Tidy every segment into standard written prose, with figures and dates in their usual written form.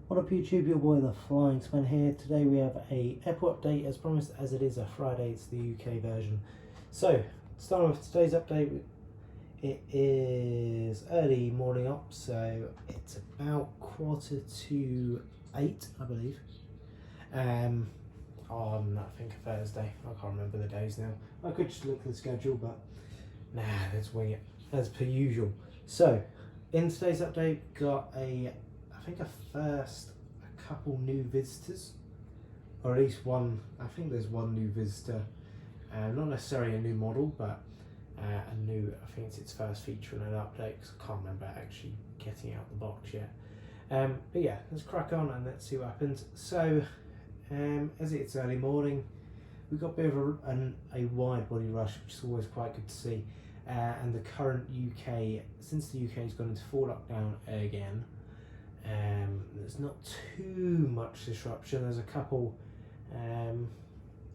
What up YouTube, your boy the Flying Span here. Today we have a airport update as promised, as it is a Friday, it's the UK version. So, starting with today's update, it is early morning up, so it's about 7:45, I believe. On I think a Thursday, I can't remember the days now. I could just look at the schedule, but nah, let's wing it, as per usual. So, in today's update, got a couple new visitors, or at least one. I think there's one new visitor, not necessarily a new model, but a new. I think it's its first feature in an update, because I can't remember actually getting out the box yet. But yeah, let's crack on and let's see what happens. So, as it's early morning, we've got a bit of a wide body rush, which is always quite good to see. And the current UK, since the UK has gone into full lockdown again, there's not too much disruption. There's a couple.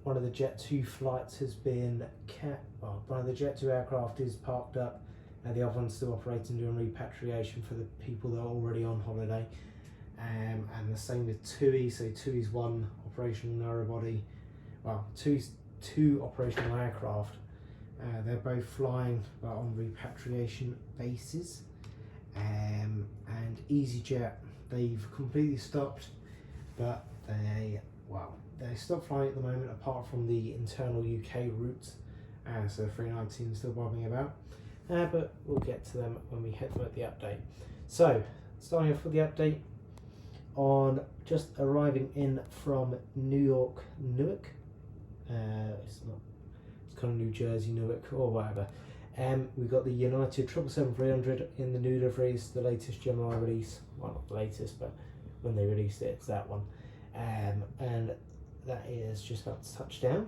One of the Jet 2 flights has been one of the Jet 2 aircraft is parked up, and the other one's still operating, doing repatriation for the people that are already on holiday. And the same with TUI. So TUI's one operational narrow body. Well, TUI's two operational aircraft. They're both flying, but on repatriation bases. And EasyJet, they've completely stopped, but they stopped flying at the moment, apart from the internal UK routes. So 319 is still bobbing about, but we'll get to them when we hit them at the update. So, starting off with the update on just arriving in from New York, Newark. It's kind of New Jersey, Newark, or whatever. We've got the United 777-300 in the new liveries, the latest Gemini release. Well, not the latest, but when they released it, it's that one. And that is just about to touch down.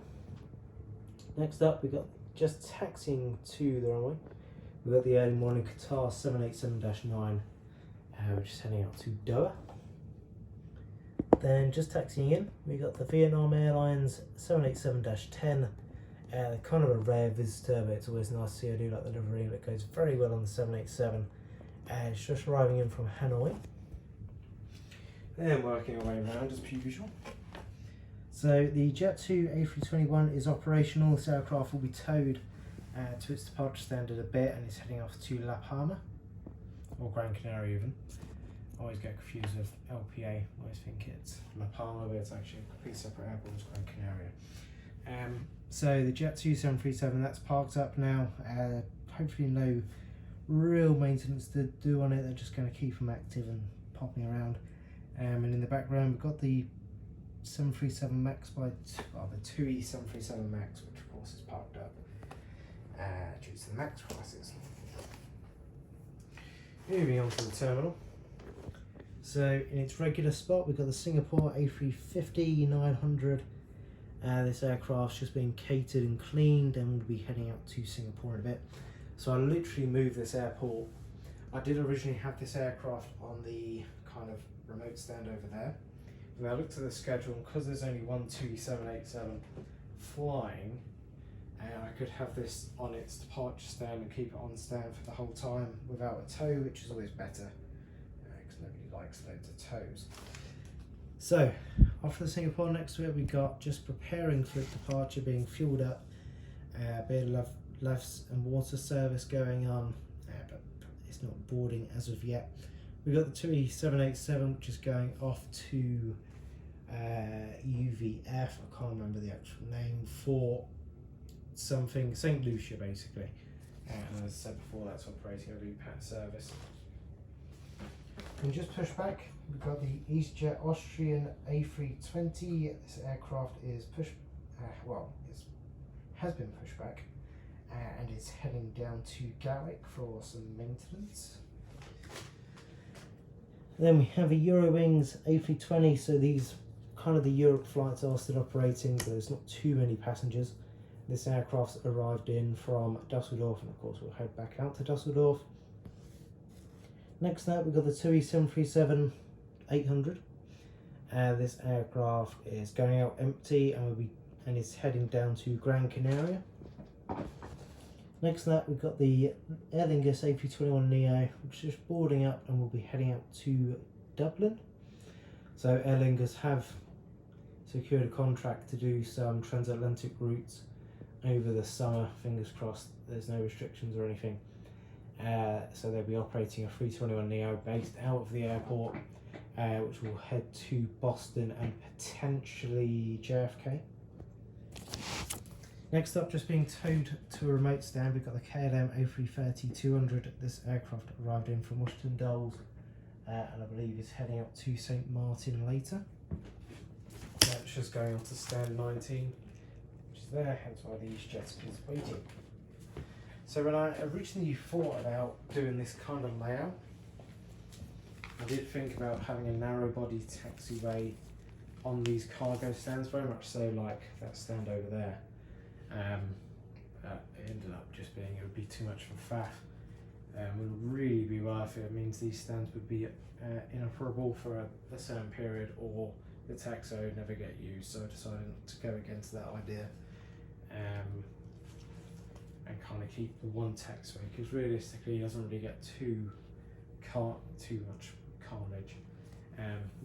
Next up, we've got just taxiing to the runway. We've got the early morning Qatar 787-9, which is heading out to Doha. Then just taxiing in, we got the Vietnam Airlines 787-10. Kind of a rare visitor, but it's always nice to see. I do like the livery, it goes very well on the 787. It's just arriving in from Hanoi. Then working our way around as per usual. So the Jet 2 A321 is operational. This aircraft will be towed to its departure stand in a bit, and it's heading off to La Palma, or Gran Canaria even. I always get confused with LPA. I always think it's La Palma, but it's actually a completely separate airport, it's Gran Canaria. So the Jet 2 737, that's parked up now. Hopefully no real maintenance to do on it. They're just going to keep them active and popping around. And in the background, we've got the 737 MAX the TUI 737 MAX, which of course is parked up due to the MAX crisis. Moving on to the terminal. So in its regular spot, we've got the Singapore A350-900. This aircraft's just being catered and cleaned, and we'll be heading out to Singapore in a bit. So I literally moved this airport. I did originally have this aircraft on the kind of remote stand over there. When I looked at the schedule, because there's only one TUI 787 flying, I could have this on its departure stand and keep it on stand for the whole time without a tow, which is always better, because nobody likes loads of tows. So, after the Singapore, next to it, we got just preparing for its departure, being fueled up, a bit of lifts and water service going on, but it's not boarding as of yet. We got the TUI 787, which is going off to UVF, I can't remember the actual name, for something, St. Lucia basically. And as I said before, that's operating a repat service. And just push back, we've got the EasyJet Austrian A320. This aircraft is has been pushed back, and it's heading down to Gatwick for some maintenance. Then we have a Eurowings A320. So these kind of the Europe flights are still operating, but there's not too many passengers. This aircraft's arrived in from Dusseldorf, and of course we'll head back out to Dusseldorf. Next up, we've got the TUI 737-800. This aircraft is going out empty, and it's heading down to Gran Canaria. Next to that, we've got the Aer Lingus 321neo, which is boarding up and will be heading out to Dublin. So Aer Lingus have secured a contract to do some transatlantic routes over the summer. Fingers crossed there's no restrictions or anything. So they'll be operating a 321neo based out of the airport, which will head to Boston and potentially JFK. Next up, just being towed to a remote stand, we've got the KLM A330-200. This aircraft arrived in from Washington Dulles, and I believe is heading up to St. Martin later. That's just going on to stand 19, which is there, hence why the EasyJet is waiting. So when I originally thought about doing this kind of layout, I did think about having a narrow body taxiway on these cargo stands, very much so like that stand over there. It ended up just being, it would be too much of a faff. Wouldn't really be worth it. It means these stands would be inoperable for a certain period, or the taxi would never get used. So I decided to go against that idea and kind of keep the one taxiway, because realistically it doesn't really get too much carnage.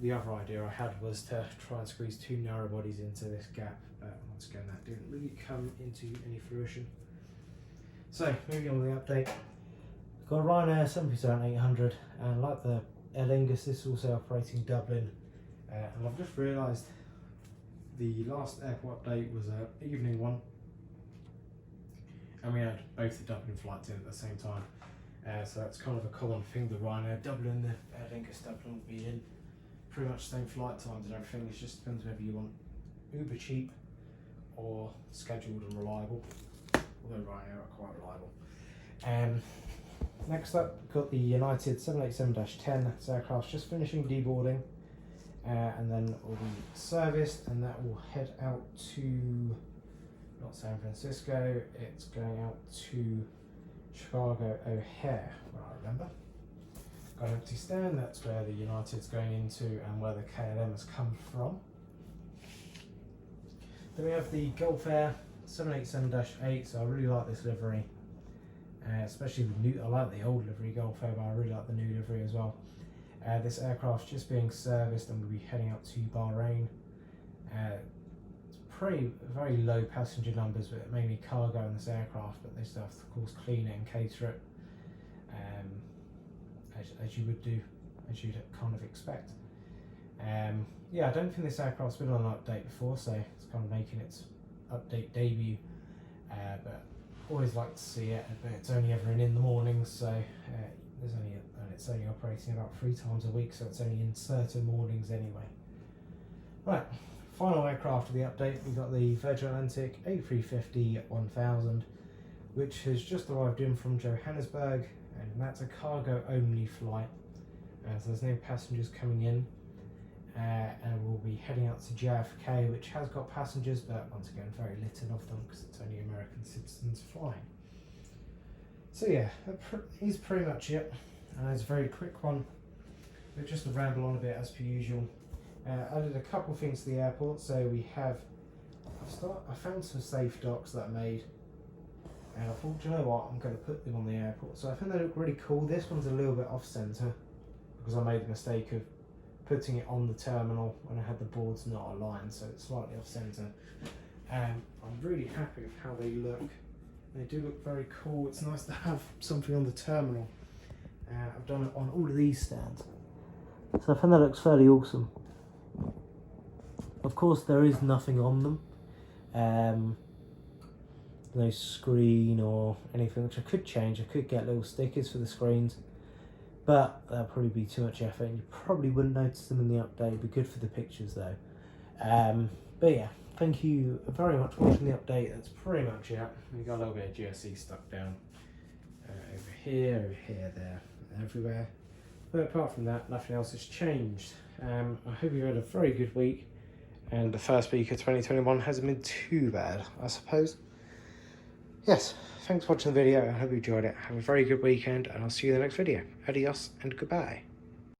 The other idea I had was to try and squeeze 2 narrow bodies into this gap, but once again that didn't really come into any fruition. So moving on to the update, we've got a Ryanair 737-800, and like the Aer Lingus, this is also operating Dublin, and I've just realised the last airport update was an evening one, and we had both the Dublin flights in at the same time. So that's kind of a common thing. The Ryanair Dublin, the Aer Lingus Dublin will be in pretty much the same flight times and everything. It just depends whether you want uber cheap or scheduled and reliable. Although Ryanair are quite reliable. Next up, we've got the United 787-10. This aircraft's just finishing deboarding, and then it will be serviced, and that will head out to not San Francisco. It's going out to Chicago O'Hare, where I remember. Got an empty stand, that's where the United's going into and where the KLM has come from. Then we have the Gulf Air 787-8, so I really like this livery, especially the new. I like the old livery Gulf Air, but I really like the new livery as well. This aircraft's just being serviced and will be heading out to Bahrain. Very low passenger numbers, but mainly cargo in this aircraft, but they still have to, of course, clean it and cater it, as you would do, as you'd kind of expect. Yeah, I don't think this aircraft's been on an update before, so it's kind of making its update debut, but always like to see it, but it's only ever in the mornings, so it's only operating about 3 times a week, so it's only in certain mornings anyway. Right. Final aircraft of the update, we've got the Virgin Atlantic A350-1000, which has just arrived in from Johannesburg, and that's a cargo only flight, so there's no passengers coming in, and we'll be heading out to JFK, which has got passengers, but once again very little of them because it's only American citizens flying. So yeah, that is pretty much it. It's a very quick one, but just to ramble on a bit as per usual. I did a couple of things to the airport, so we have, I found some safe docks that I made, and I thought, you know what, I'm going to put them on the airport. So I think they look really cool. This one's a little bit off centre, because I made the mistake of putting it on the terminal when I had the boards not aligned, so it's slightly off centre. I'm really happy with how they look. They do look very cool. It's nice to have something on the terminal. I've done it on all of these stands, so I think that looks fairly awesome. Of course, there is nothing on them, no screen or anything, which I could change. I could get little stickers for the screens, but that'll probably be too much effort, and you probably wouldn't notice them in the update. It'd be good for the pictures though. But yeah, thank you very much for watching the update. That's pretty much it. We got a little bit of GSC stuck down over here, there, everywhere. But apart from that, nothing else has changed. I hope you've had a very good week, and the first week of 2021 hasn't been too bad, I suppose. Yes, thanks for watching the video. I hope you enjoyed it. Have a very good weekend, and I'll see you in the next video. Adios and goodbye.